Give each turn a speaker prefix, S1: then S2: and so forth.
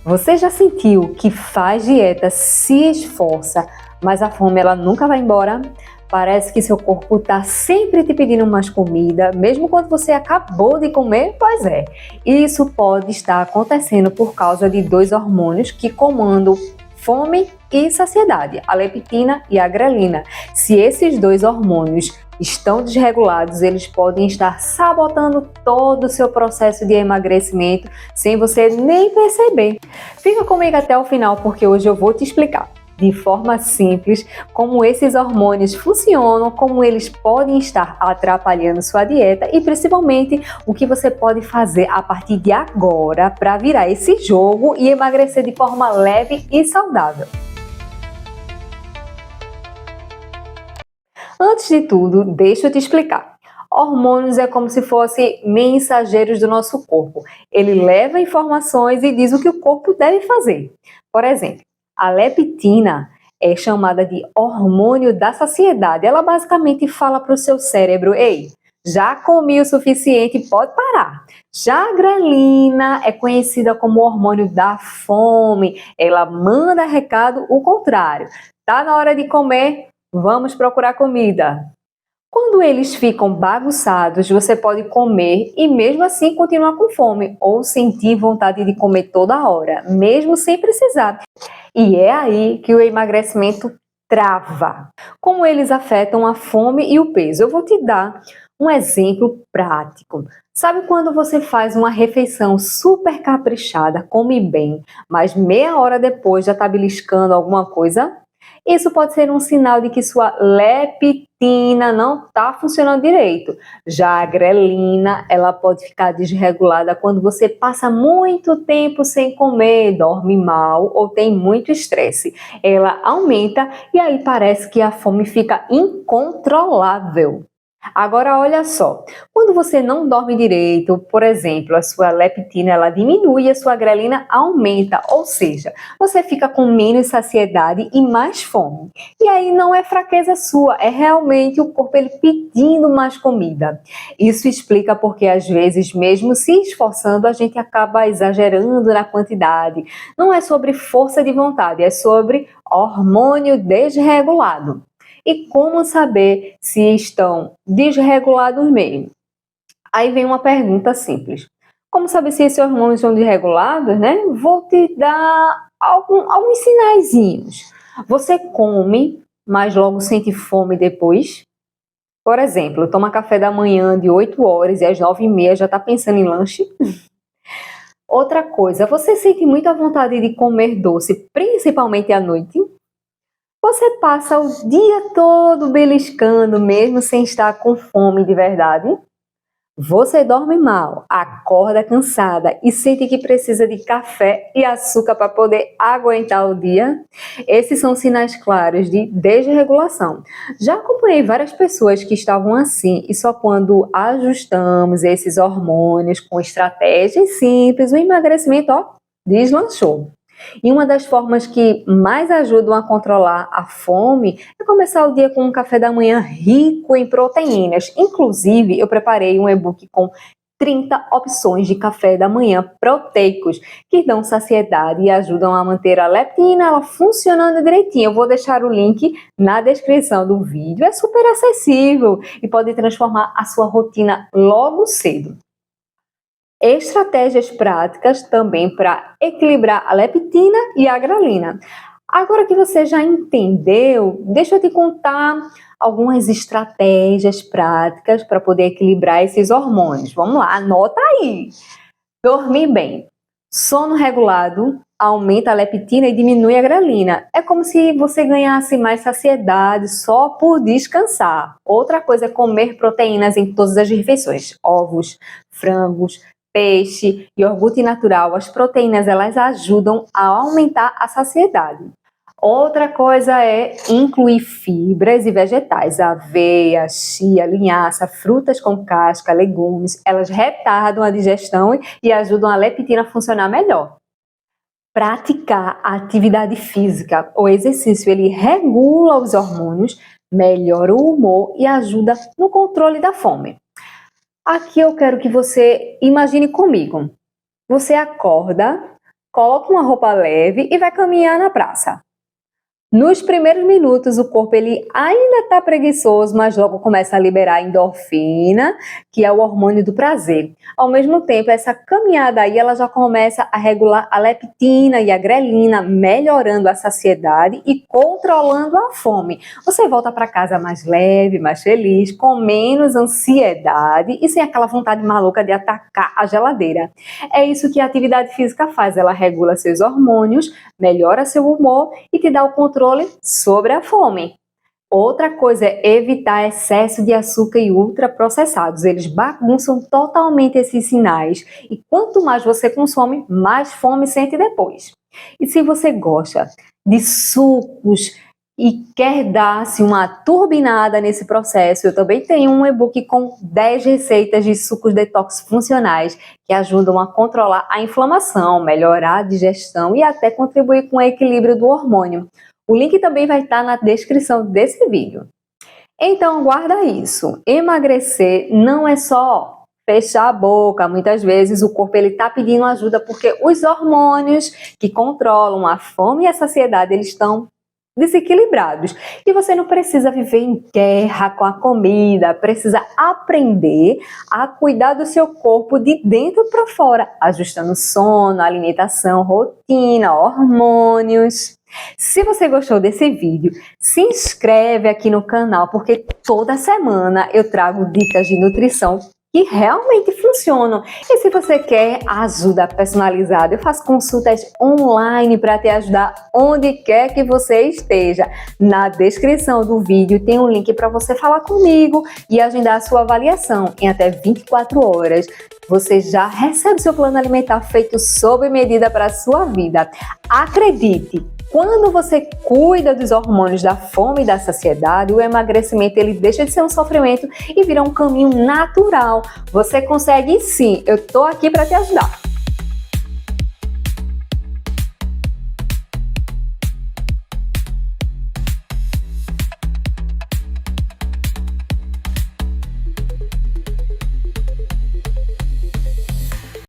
S1: Você já sentiu que faz dieta, se esforça, mas a fome ela nunca vai embora? Parece que seu corpo está sempre te pedindo mais comida, mesmo quando você acabou de comer? Pois é, isso pode estar acontecendo por causa de dois hormônios que comandam fome e saciedade, a leptina e a grelina. Se esses dois hormônios estão desregulados, eles podem estar sabotando todo o seu processo de emagrecimento sem você nem perceber. Fica comigo até o final porque hoje eu vou te explicar de forma simples como esses hormônios funcionam, como eles podem estar atrapalhando sua dieta e principalmente o que você pode fazer a partir de agora para virar esse jogo e emagrecer de forma leve e saudável. Antes de tudo, deixa eu te explicar. Hormônios é como se fossem mensageiros do nosso corpo. Ele leva informações e diz o que o corpo deve fazer. Por exemplo, a leptina é chamada de hormônio da saciedade. Ela basicamente fala para o seu cérebro: ei, já comi o suficiente, pode parar. Já a grelina é conhecida como hormônio da fome. Ela manda recado o contrário. Tá na hora de comer? Vamos procurar comida. Quando eles ficam bagunçados, você pode comer e mesmo assim continuar com fome ou sentir vontade de comer toda hora, mesmo sem precisar. E é aí que o emagrecimento trava. Como eles afetam a fome e o peso? Eu vou te dar um exemplo prático. Sabe quando você faz uma refeição super caprichada, come bem, mas meia hora depois já está beliscando alguma coisa? Isso pode ser um sinal de que sua leptina não está funcionando direito. Já a grelina, ela pode ficar desregulada quando você passa muito tempo sem comer, dorme mal ou tem muito estresse. Ela aumenta e aí parece que a fome fica incontrolável. Agora olha só, quando você não dorme direito, por exemplo, a sua leptina ela diminui e a sua grelina aumenta, ou seja, você fica com menos saciedade e mais fome. E aí não é fraqueza sua, é realmente o corpo ele pedindo mais comida. Isso explica porque às vezes, mesmo se esforçando, a gente acaba exagerando na quantidade. Não é sobre força de vontade, é sobre hormônio desregulado. E como saber se estão desregulados mesmo? Aí vem uma pergunta simples. Como saber se esses hormônios estão desregulados, né? Vou te dar alguns sinaizinhos. Você come, mas logo sente fome depois? Por exemplo, toma café da manhã de 8 horas e às 9h30 já está pensando em lanche? Outra coisa, você sente muita vontade de comer doce, principalmente à noite? Você passa o dia todo beliscando mesmo sem estar com fome de verdade? Você dorme mal, acorda cansada e sente que precisa de café e açúcar para poder aguentar o dia? Esses são sinais claros de desregulação. Já acompanhei várias pessoas que estavam assim e só quando ajustamos esses hormônios com estratégias simples, o emagrecimento, deslanchou. E uma das formas que mais ajudam a controlar a fome é começar o dia com um café da manhã rico em proteínas. Inclusive, eu preparei um e-book com 30 opções de café da manhã proteicos que dão saciedade e ajudam a manter a leptina ela funcionando direitinho. Eu vou deixar o link na descrição do vídeo. É super acessível e pode transformar a sua rotina logo cedo. Estratégias práticas também para equilibrar a leptina e a grelina. Agora que você já entendeu, deixa eu te contar algumas estratégias práticas para poder equilibrar esses hormônios. Vamos lá, anota aí. Dormir bem. Sono regulado aumenta a leptina e diminui a grelina. É como se você ganhasse mais saciedade só por descansar. Outra coisa é comer proteínas em todas as refeições. Ovos, frangos, peixe, iogurte natural. As proteínas elas ajudam a aumentar a saciedade. Outra coisa é incluir fibras e vegetais, aveia, chia, linhaça, frutas com casca, legumes. Elas retardam a digestão e ajudam a leptina a funcionar melhor. Praticar a atividade física, o exercício, ele regula os hormônios, melhora o humor e ajuda no controle da fome. Aqui eu quero que você imagine comigo. Você acorda, coloca uma roupa leve e vai caminhar na praça. Nos primeiros minutos, o corpo ele ainda está preguiçoso, mas logo começa a liberar a endorfina, que é o hormônio do prazer. Ao mesmo tempo, essa caminhada aí ela já começa a regular a leptina e a grelina, melhorando a saciedade e controlando a fome. Você volta para casa mais leve, mais feliz, com menos ansiedade e sem aquela vontade maluca de atacar a geladeira. É isso que a atividade física faz, ela regula seus hormônios, melhora seu humor e te dá o controle sobre a fome. Outra coisa é evitar excesso de açúcar e ultraprocessados. Eles bagunçam totalmente esses sinais e quanto mais você consome, mais fome sente depois. E se você gosta de sucos e quer dar-se uma turbinada nesse processo, eu também tenho um e-book com 10 receitas de sucos detox funcionais que ajudam a controlar a inflamação, melhorar a digestão e até contribuir com o equilíbrio do hormônio. O link também vai estar na descrição desse vídeo. Então, guarda isso. Emagrecer não é só fechar a boca. Muitas vezes o corpo está pedindo ajuda porque os hormônios que controlam a fome e a saciedade eles estão desequilibrados. E você não precisa viver em guerra com a comida, precisa aprender a cuidar do seu corpo de dentro para fora, ajustando sono, alimentação, rotina, hormônios. Se você gostou desse vídeo, se inscreve aqui no canal, porque toda semana eu trago dicas de nutrição que realmente funcionam. E se você quer ajuda personalizada, eu faço consultas online para te ajudar onde quer que você esteja. Na descrição do vídeo tem um link para você falar comigo e agendar a sua avaliação em até 24 horas. Você já recebe seu plano alimentar feito sob medida para a sua vida. Acredite! Quando você cuida dos hormônios da fome e da saciedade, o emagrecimento ele deixa de ser um sofrimento e vira um caminho natural. Você consegue sim, eu tô aqui para te ajudar.